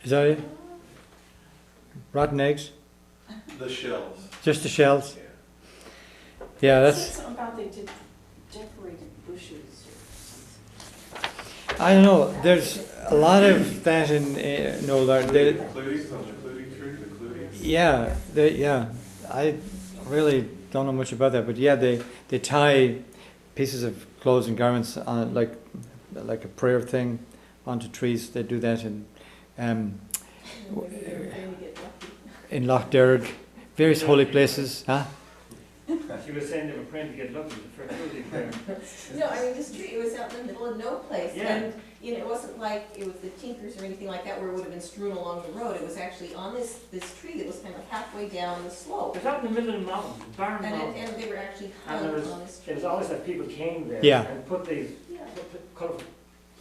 Is that it? Rotten eggs? The shells. Just the shells? Yeah. Yeah, It that's. said something about they did decorated bushes I don't know. There's a lot of that in Old Ireland. The Cluties on the Clutie tree, the Cluties. Yeah, yeah. I really don't know much about that, but yeah, they tie pieces of clothes and garments on like a prayer thing onto trees. They do that in Lough Derg, various holy places, huh? She was saying they were praying to get lucky for a fruity prayer. No, I mean, this tree, it was out in the middle of no place. Yeah. And, you know, it wasn't like it was the Tinkers or anything like that where it would have been strewn along the road. It was actually on this tree that was kind of halfway down the slope. It was out in the middle of the mountain, barren mountain. And they were actually And hung there was, on this tree. it was always that people came there Yeah. and put these Yeah. colourful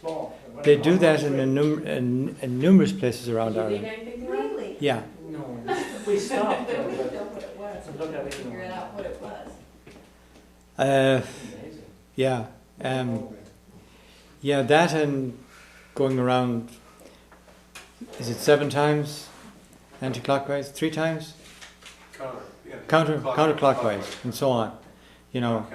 cloth. They do that in numerous places around or. Did you Ireland. leave anything around? Really? Yeah. No, we stopped. We didn't know what it was. To look at it, Figure it out what it was. Amazing. Yeah. Yeah, that and going around, is it 7 times anti-clockwise? 3 times? Counterclockwise and so on. You know,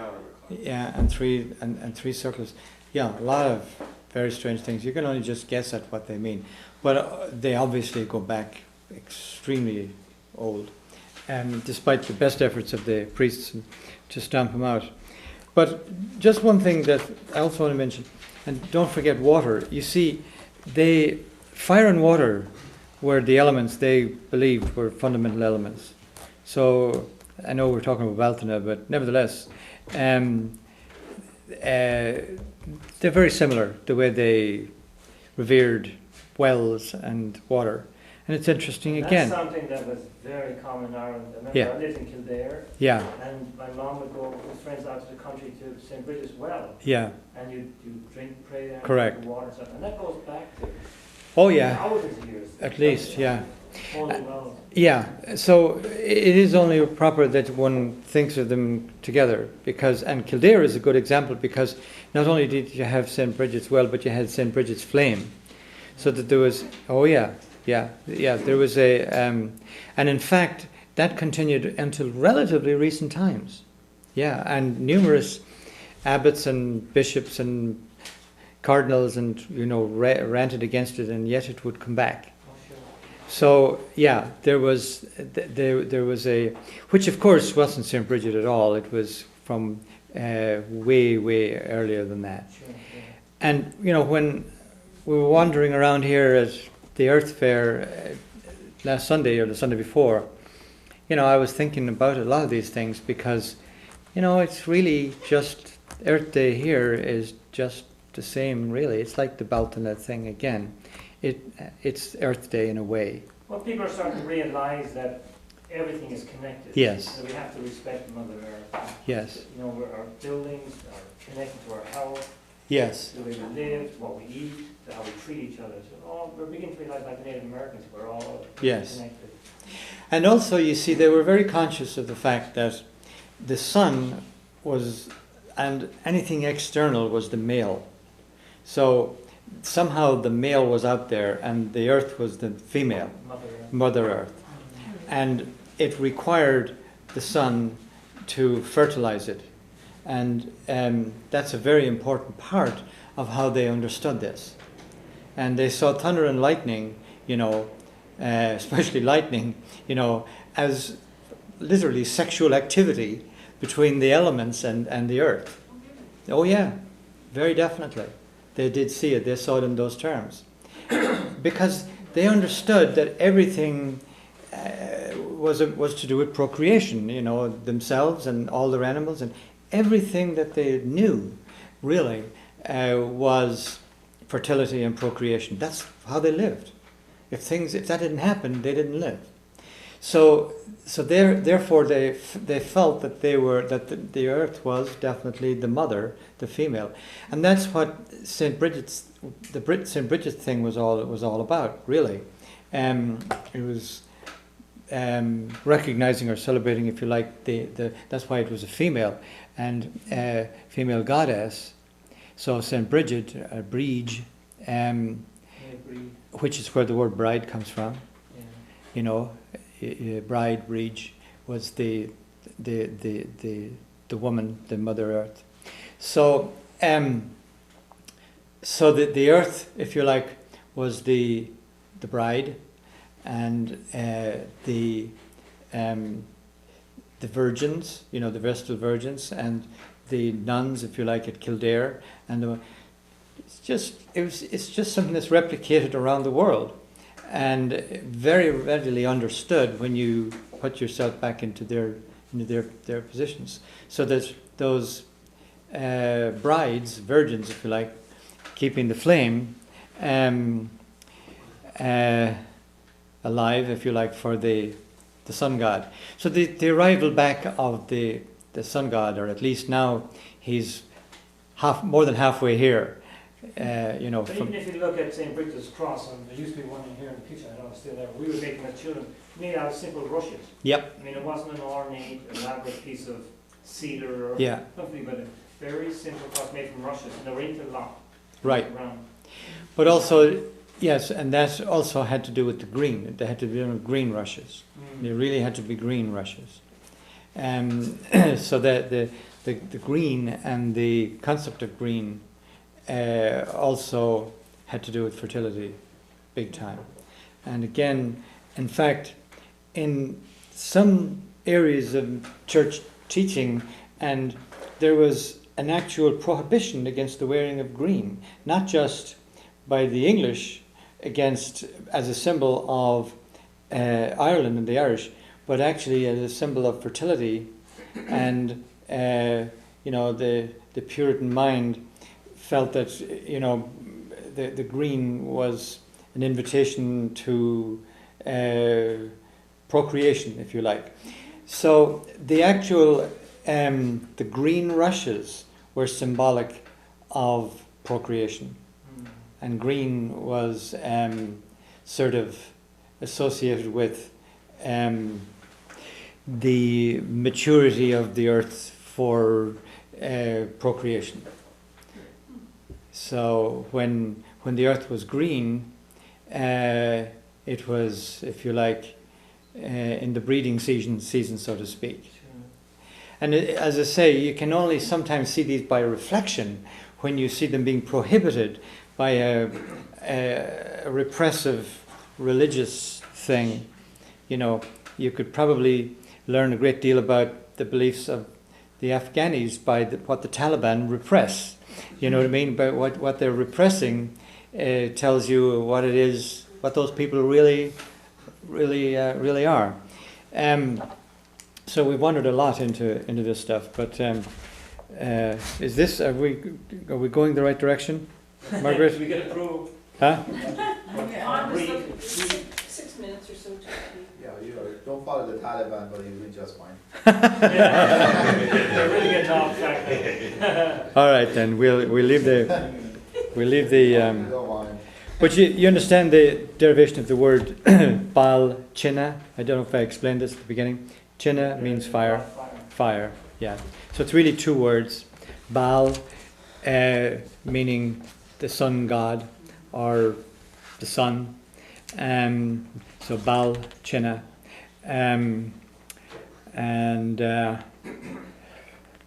yeah, and three circles. Yeah, a lot of very strange things. You can only just guess at what they mean. But they obviously go back extremely old, despite the best efforts of the priests to stamp them out. But just one thing that I also want to mention, and don't forget water. You see, fire and water were the elements they believed were fundamental elements. So I know we're talking about Bealtaine, but nevertheless, they're very similar, the way they revered wells and water. And it's interesting again. That's something that was very common in Ireland. I remember Yeah. I lived in Kildare, Yeah, and my mom would go with friends out to the country to St. Bridget's Well, yeah, and you drink, pray there, Correct. drink the water and stuff, and that goes back to oh yeah, thousands of years. at least, yeah. Holy wells. Yeah, so it is only proper that one thinks of them together, and Kildare is a good example because not only did you have St. Bridget's Well, but you had St. Bridget's Flame. So that there was, there was and in fact that continued until relatively recent times. Yeah, and numerous abbots and bishops and cardinals and ranted against it, and yet it would come back. So yeah, there was which of course wasn't St. Bridget at all. It was from way earlier than that. Sure. And when we were wandering around here at the Earth Fair last Sunday or the Sunday before, I was thinking about a lot of these things because, it's really just Earth Day here is just the same, really. It's like the Bealtaine thing again. It's Earth Day in a way. Well, people are starting to realise that everything is connected. Yes. So we have to respect Mother Earth. Yes. Our buildings are connected to our health, Yes. the way we live, what we eat, how we treat each other. So we're beginning to realise, like the Native Americans, we're all Yes. connected. And also, you see, they were very conscious of the fact that the sun was, and anything external was the male. So somehow the male was out there and the earth was the female, Mother Earth. And it required the sun to fertilize it. And that's a very important part of how they understood this. And they saw thunder and lightning, especially lightning, as literally sexual activity between the elements and the earth. Oh yeah, very definitely. They did see it, they saw it in those terms. Because they understood that everything was to do with procreation, themselves and all their animals, and everything that they knew really was fertility and procreation. That's how they lived. If that didn't happen, they didn't live. So therefore they felt that the earth was definitely the mother, the female, and that's what St. Bridget's thing was all about, really. It was recognizing or celebrating, if you like, that's why it was a female and female goddess. So St. Bridget, Brige, Bride. which is where the word bride comes from. Yeah. You know, bride, Reg, was the woman, the Mother Earth. So, so the earth, if you like, was the bride, and the virgins, you know, the Vestal virgins, and the nuns, if you like, at Kildare, and it's just something that's replicated around the world, and very readily understood when you put yourself back into their positions. So there's those brides, virgins, if you like, keeping the flame alive, if you like, for the sun god. So the arrival back of the sun god, or at least now he's more than halfway here. You know, But even if you look at St. Britain's Cross, and there used to be one in here in the picture, I don't know if it's still there, we were making as children, made out of simple rushes. Yep. I mean, it wasn't an ornate, elaborate piece of cedar or Yeah. something, but a very simple cross made from rushes, and they were interlocked. Right. Around. But also, yes, and that also had to do with the green. They had to be green rushes. They really had to be green rushes. So that the green and the concept of green also had to do with fertility, big time. And again, in fact, in some areas of church teaching, and there was an actual prohibition against the wearing of green, not just by the English against as a symbol of Ireland and the Irish, but actually as a symbol of fertility, and you know, the Puritan mind felt that, you know, the green was an invitation to procreation, if you like. So the actual the green rushes were symbolic of procreation, and green was sort of associated with the maturity of the earth for procreation. So when the earth was green, it was, if you like, in the breeding season, so to speak. And as I say, you can only sometimes see these by reflection when you see them being prohibited by a repressive religious thing. You know, you could probably learn a great deal about the beliefs of the Afghanis by what the Taliban repress. You know what I mean? But what they're repressing tells you what it is, what those people really are. So we've wandered a lot into this stuff, but is this, are we going the right direction, Margaret? We get approved. Huh? On was looking, 6 minutes or so to Yeah, you don't follow the Taliban, but you'll be just fine. They're really getting off track now. All right, then we'll leave the Don't mind. But you understand the derivation of the word Bealtaine. I don't know if I explained this at the beginning. Chinna means fire. Fire, yeah. So it's really two words. Baal, meaning the sun god, or the sun. So Bealtaine.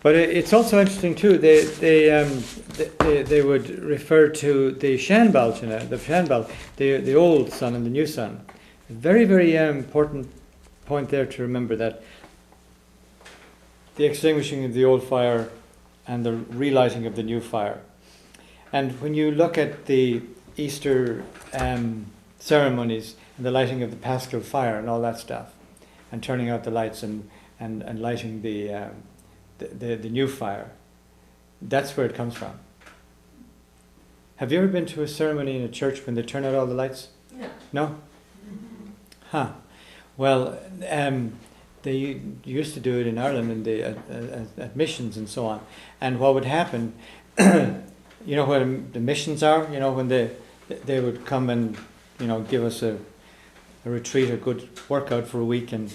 But it's also interesting too. They would refer to the Shan Bealtaine, the Shan Baal, the old sun and the new sun. Very, very important point there to remember, that the extinguishing of the old fire and the relighting of the new fire. And when you look at the Easter ceremonies and the lighting of the Paschal fire and all that stuff, and turning out the lights and lighting the new fire, that's where it comes from. Have you ever been to a ceremony in a church when they turn out all the lights? No. No? Huh. Well, they used to do it in Ireland and at missions and so on. And what would happen, you know what the missions are? You know, when they would come and, you know, give us a retreat, a good workout for a week, and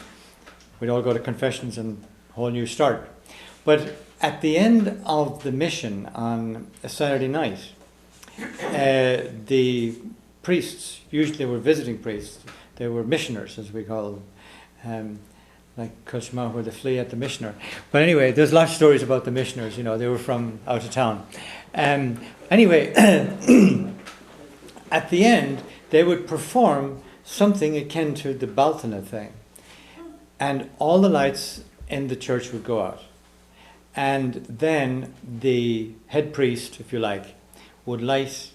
we'd all go to confessions and a whole new start. But at the end of the mission on a Saturday night, the priests, usually they were visiting priests, they were missioners, as we call them, like Kushma, where they flee at the missioner. But anyway, there's lots of stories about the missioners, they were from out of town. Anyway, at the end, they would perform something akin to the Bealtaine thing. And all the lights in the church would go out. And then the head priest, if you like, would light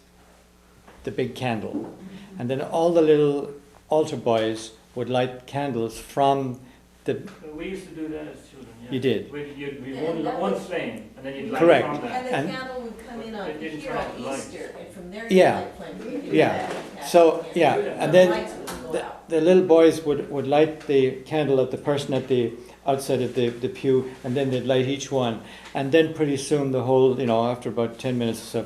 the big candle. And then all the little altar boys would light candles from the... We used to do that as children, yeah. You did? You'd be one flame, and then you'd light Correct. from that. And the And- candle would come in But on it didn't here turn off on the lights. Easter, and from there Yeah. you light flames. We could do Yeah. that in Pat So, Flannery. yeah, and then Lights would go out. the little boys would light the candle at the person at the outside of the pew, and then they'd light each one. And then pretty soon the whole, after about 10 minutes or so,